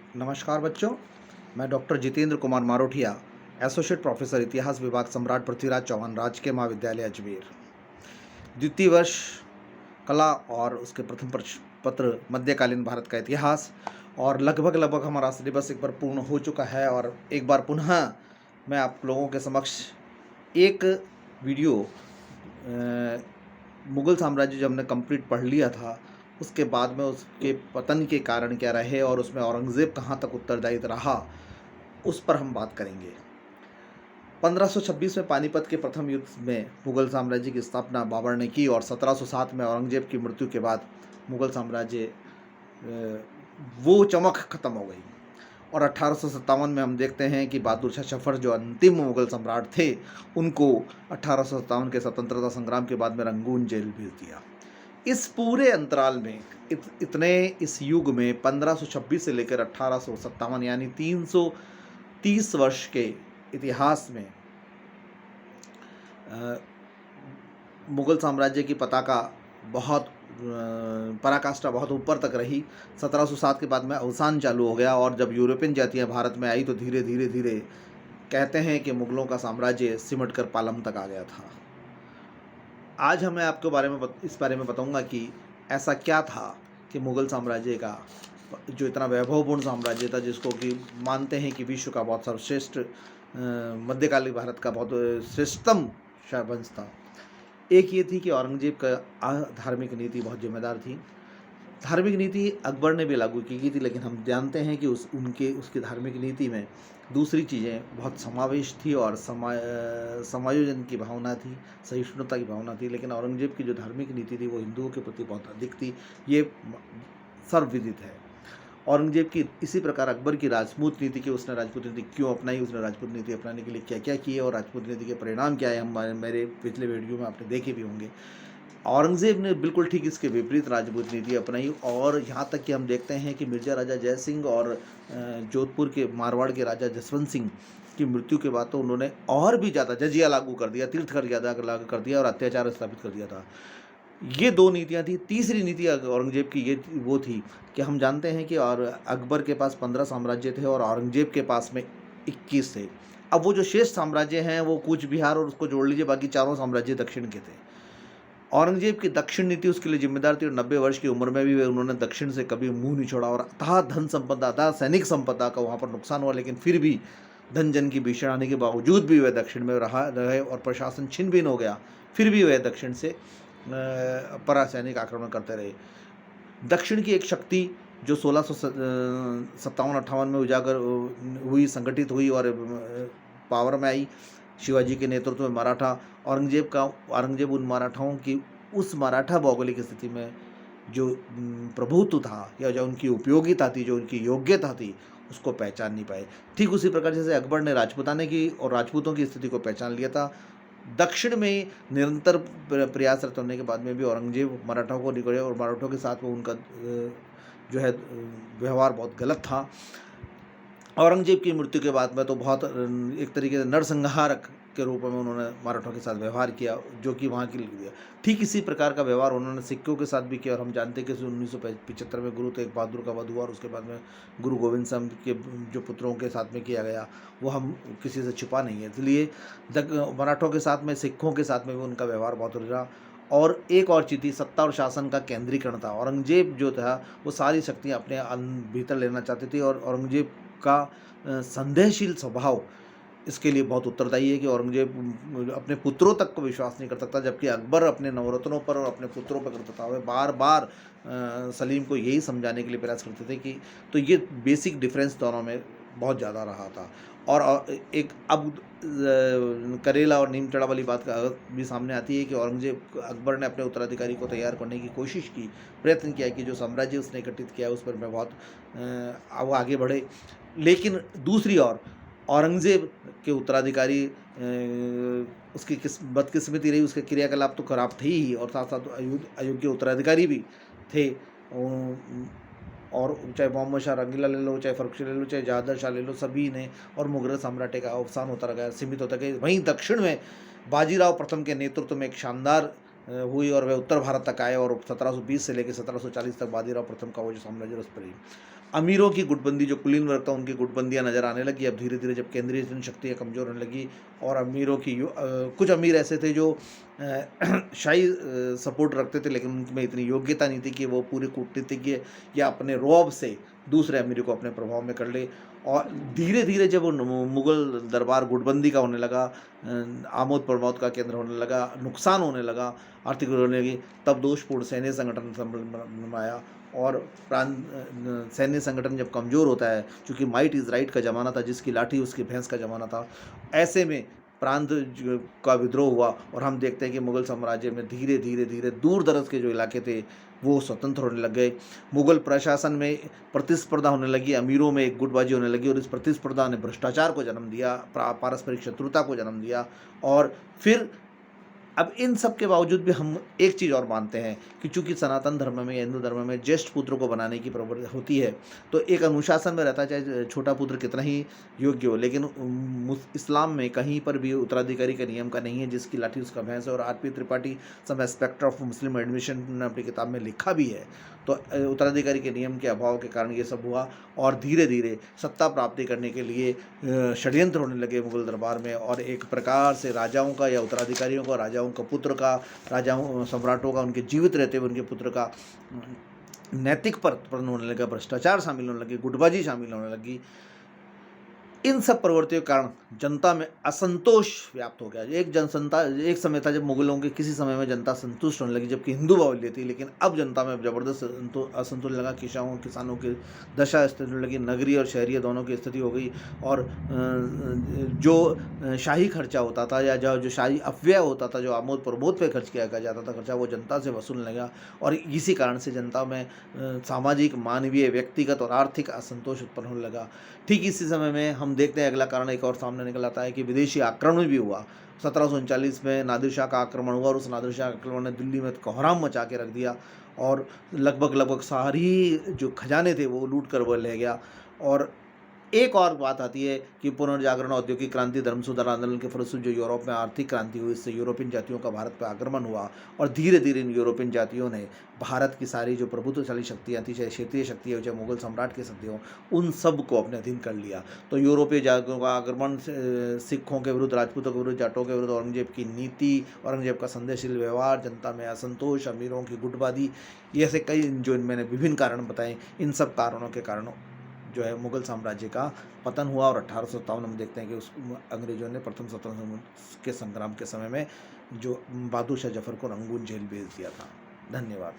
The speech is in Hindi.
नमस्कार बच्चों, मैं doctor Jitendra Kumar Marothia, associate professor इतिहास विभाग सम्राट पृथ्वीराज चौहान राजकीय महाविद्यालय अजमेर। द्वितीय वर्ष कला और उसके प्रथम पत्र मध्यकालीन भारत का इतिहास। और लगभग हमारा सिलेबस एक बार पूर्ण हो चुका है और एक बार पुनः मैं आप लोगों के समक्ष एक वीडियो मुग़ल साम्राज्य जब हमने कंप्लीट पढ़ लिया था, उसके बाद में उसके पतन के कारण क्या रहे और उसमें औरंगज़ेब कहाँ तक उत्तरदायी रहा, उस पर हम बात करेंगे। 1526 में पानीपत के प्रथम युद्ध में मुग़ल साम्राज्य की स्थापना बाबर ने की और 1707 में औरंगज़ेब की मृत्यु के बाद मुग़ल साम्राज्य वो चमक ख़त्म हो गई। और 1857 में हम देखते हैं कि बहादुर शाह जफर जो अंतिम मुग़ल सम्राट थे, उनको 1857 के स्वतंत्रता संग्राम के बाद में रंगून जेल भेज दिया। इस पूरे अंतराल में इतने इस युग में 1526 से लेकर 1857 यानी 330 वर्ष के इतिहास में मुग़ल साम्राज्य की पताका बहुत पराकाष्ठा बहुत ऊपर तक रही। 1707 के बाद में अवसान चालू हो गया और जब यूरोपियन जातियाँ भारत में आई तो धीरे धीरे कहते हैं कि मुग़लों का साम्राज्य सिमट कर पालम तक आ गया था। आज मैं आपके इस बारे में बताऊंगा कि ऐसा क्या था कि मुग़ल साम्राज्य का जो इतना वैभवपूर्ण साम्राज्य था, जिसको कि मानते हैं कि विश्व का बहुत सर्वश्रेष्ठ मध्यकालीन भारत का बहुत श्रेष्ठतम वंश था। एक ये थी कि औरंगज़ेब का धार्मिक नीति बहुत जिम्मेदार थी। धार्मिक नीति अकबर ने भी लागू की थी, लेकिन हम जानते हैं कि उसकी धार्मिक नीति में दूसरी चीज़ें बहुत समावेश थी और समायोजन की भावना थी, सहिष्णुता की भावना थी। लेकिन औरंगज़ेब की जो धार्मिक नीति थी वो हिंदुओं के प्रति बहुत अधिक थी, ये सर्वविदित है। औरंगज़ेब की इसी प्रकार अकबर की राजपूत नीति की उसने राजपूत नीति क्यों अपनाई, उसने राजपूत नीति अपनाने के लिए क्या क्या किए और राजपूत नीति के परिणाम क्या है, हम मेरे पिछले वीडियो में आपने देखे भी होंगे। औरंगज़ेब ने बिल्कुल ठीक इसके विपरीत राजपूत नीति अपनाई और यहाँ तक कि हम देखते हैं कि मिर्ज़ा राजा जय सिंह और जोधपुर के मारवाड़ के राजा जसवंत सिंह की मृत्यु के बाद तो उन्होंने और भी ज़्यादा जजिया लागू कर दिया, तीर्थ कर लागू कर दिया और अत्याचार स्थापित कर दिया था। ये दो नीतियाँ थी। तीसरी नीति औरंगज़ेब की ये वो थी कि हम जानते हैं कि और अकबर के पास 15 साम्राज्य थे और औरंगज़ेब के पास में 21 थे। अब वो जो शेष साम्राज्य हैं वो कूच बिहार और उसको जोड़ लीजिए, बाकी चारों साम्राज्य दक्षिण के थे। औरंगज़ेब की दक्षिण नीति उसके लिए जिम्मेदार थी और 90 वर्ष की उम्र में भी उन्होंने दक्षिण से कभी मुंह नहीं छोड़ा और अथाह धन संपदा, अथाह सैनिक संपदा का वहाँ पर नुकसान हुआ, लेकिन फिर भी धन जन की भीषण आने के बावजूद भी वह दक्षिण में रहे और प्रशासन छिन भिन हो गया, फिर भी वह दक्षिण से परासैनिक आक्रमण करते रहे। दक्षिण की एक शक्ति जो 1657-58 में उजागर हुई, संगठित हुई और पावर में आई शिवाजी के नेतृत्व में मराठा। औरंगज़ेब उन मराठाओं की उस मराठा भौगोलिक स्थिति में जो प्रभुत्व था या जो उनकी उपयोगिता थी, जो उनकी योग्यता थी, उसको पहचान नहीं पाए। ठीक उसी प्रकार जैसे अकबर ने राजपूताने की और राजपूतों की स्थिति को पहचान लिया था, दक्षिण में निरंतर प्रयासरत होने के बाद में भी औरंगज़ेब मराठाओं को निकले और मराठों के साथ में उनका जो है व्यवहार बहुत गलत था। औरंगज़ेब की मृत्यु के बाद में तो बहुत एक तरीके से नरसंहारक के रूप में उन्होंने मराठों के साथ व्यवहार किया, जो कि वहाँ के लिए ठीक इसी प्रकार का व्यवहार उन्होंने सिक्कों के साथ भी किया। और हम जानते हैं कि 1975 में गुरु तेग बहादुर का वध हुआ और उसके बाद में गुरु गोविंद सिंह के जो पुत्रों के साथ में किया गया वो हम किसी से छिपा नहीं है। इसलिए मराठों के साथ में, सिखों के साथ में भी उनका व्यवहार बहुत रहा। और एक और चीज़ थी, सत्ता और शासन का केंद्रीकरण था। औरंगज़ेब जो था वो सारी शक्तियाँ अपने भीतर लेना चाहते थे और औरंगज़ेब का संदेहशील स्वभाव इसके लिए बहुत उत्तरदायी है कि औरंगज़ेब अपने पुत्रों तक को विश्वास नहीं कर सकता, जबकि अकबर अपने नवरत्नों पर और अपने पुत्रों पर करता था। वह बार बार सलीम को यही समझाने के लिए प्रयास करते थे कि तो ये बेसिक डिफरेंस दोनों में बहुत ज़्यादा रहा था। और एक अब करेला और नीम चढ़ा वाली बात का भी सामने आती है कि औरंगज़ेब अकबर ने अपने उत्तराधिकारी को तैयार करने की कोशिश की, प्रयत्न किया कि जो साम्राज्य उसने एकत्रित किया उस पर मैं बहुत वो आगे बढ़े। लेकिन दूसरी ओर औरंगज़ेब के उत्तराधिकारी उसकी बदकिस्मती रही, उसके क्रियाकलाप तो खराब थे ही और साथ साथ अयोग्य उत्तराधिकारी भी थे। और चाहे मोहम्मद शाह रंगीला ले लो, चाहे फर्रुख शाह ले लो, चाहे जहादर शाह ले लो, सभी ने और मुगल साम्राज्य का अवसान होता गया, सीमित होता गया। वहीं दक्षिण में बाजीराव प्रथम के नेतृत्व में एक शानदार हुई और वे उत्तर भारत तक आए और 1720 से लेकर 1740 तक बाजीराव प्रथम का वो जो साम्राज्य उस पर ही अमीरों की गुटबंदी, जो कुलीन वर्ग था उनकी गुटबंदियाँ नज़र आने लगी। अब धीरे धीरे जब केंद्रीय जनशक्तियाँ कमज़ोर होने लगी और अमीरों की कुछ अमीर ऐसे थे जो शाही सपोर्ट रखते थे, लेकिन उनमें इतनी योग्यता नहीं थी कि वो पूरे कूटनीतिज्ञ या अपने रौब से दूसरे अमीरों को अपने प्रभाव में कर ले। और धीरे धीरे जब वो मुग़ल दरबार गुटबंदी का होने लगा, आमोद प्रमोद का केंद्र होने लगा, नुकसान होने लगा, आर्थिक होने लगी, तब दोषपूर्ण सैन्य संगठन आया। और सैन्य संगठन जब कमज़ोर होता है, चूँकि माइट इज़ राइट का ज़माना था, जिसकी लाठी उसकी भैंस का ज़माना था, ऐसे में प्रांत का विद्रोह हुआ और हम देखते हैं कि मुग़ल साम्राज्य में धीरे धीरे धीरे दूर दराज के जो इलाके थे वो स्वतंत्र होने लग गए। मुग़ल प्रशासन में प्रतिस्पर्धा होने लगी, अमीरों में एक गुटबाजी होने लगी और इस प्रतिस्पर्धा ने भ्रष्टाचार को जन्म दिया, पारस्परिक शत्रुता को जन्म दिया। और फिर अब इन सब के बावजूद भी हम एक चीज़ और मानते हैं कि चूंकि सनातन धर्म में या हिंदू धर्म में ज्येष्ठ पुत्र को बनाने की प्रवृत्ति होती है, तो एक अनुशासन में रहता है, चाहे छोटा पुत्र कितना ही योग्य हो। लेकिन इस्लाम में कहीं पर भी उत्तराधिकारी का नियम का नहीं है, जिसकी लाठी उसका भैंस है। और R P. Tripathi some aspect of Muslim admission ने अपनी किताब में लिखा भी है। तो उत्तराधिकारी के नियम के अभाव के कारण ये सब हुआ और धीरे धीरे सत्ता प्राप्ति करने के लिए षड्यंत्र होने लगे मुग़ल दरबार में। और एक प्रकार से राजाओं का या उत्तराधिकारियों का, राजाओं का पुत्र का, राजाओं सम्राटों का, उनके जीवित रहते हुए उनके पुत्र का नैतिक परिवर्तन होने लगा, भ्रष्टाचार शामिल होने लगे, गुटबाजी शामिल होने लगी। इन सब प्रवृत्तियों के कारण जनता में असंतोष व्याप्त हो गया। एक समय था जब मुग़लों के किसी समय में जनता संतुष्ट होने लगी, जबकि हिंदू बाहुल्य थी, लेकिन अब जनता में जबरदस्त असंतोष लगा। किसानों की दशा स्थिति होने लगी, नगरीय और शहरीय दोनों की स्थिति हो गई। और जो शाही खर्चा होता था या जो शाही अपव्यय होता था, जो आमोद प्रमोद पे खर्च किया जाता था खर्चा, वो जनता से वसूलने लगा। और इसी कारण से जनता में सामाजिक, मानवीय, व्यक्तिगत और आर्थिक असंतोष उत्पन्न होने लगा। ठीक इसी समय में हम देखते हैं अगला कारण एक और सामने निकल आता है कि विदेशी आक्रमण भी हुआ। 1739 में नादिर शाह का आक्रमण हुआ और उस नादिर शाह आक्रमण ने दिल्ली में कोहराम मचा के रख दिया और लगभग सारी जो खजाने थे वो लूट कर वो ले गया। और एक और बात आती है कि पुनर्जागरण, औद्योगिक क्रांति, धर्म सुधार आंदोलन के फलस्वरूप जो यूरोप में आर्थिक क्रांति हुई, इससे यूरोपियन जातियों का भारत पर आक्रमण हुआ और धीरे धीरे इन यूरोपियन जातियों ने भारत की सारी जो प्रभुत्वशाली शक्तियाँ थी, चाहे क्षेत्रीय शक्ति हो, चाहे मुगल सम्राट की शक्ति हो, उन सब को अपने अधीन कर लिया। तो यूरोपीय जातियों का आक्रमण, सिखों के विरुद्ध, राजपूतों के विरुद्ध, जाटों के विरुद्ध औरंगजेब की नीति, औरंगजेब का संदेहशील व्यवहार, जनता में असंतोष, अमीरों की गुटबाजी, ये ऐसे कई जो मैंने विभिन्न कारण बताए, इन सब कारणों के कारण जो है मुग़ल साम्राज्य का पतन हुआ। और 1857 में देखते हैं कि उस अंग्रेजों ने प्रथम स्वतंत्रता के संग्राम के समय में जो बहादुर शाह जफर को रंगून जेल भेज दिया था। धन्यवाद।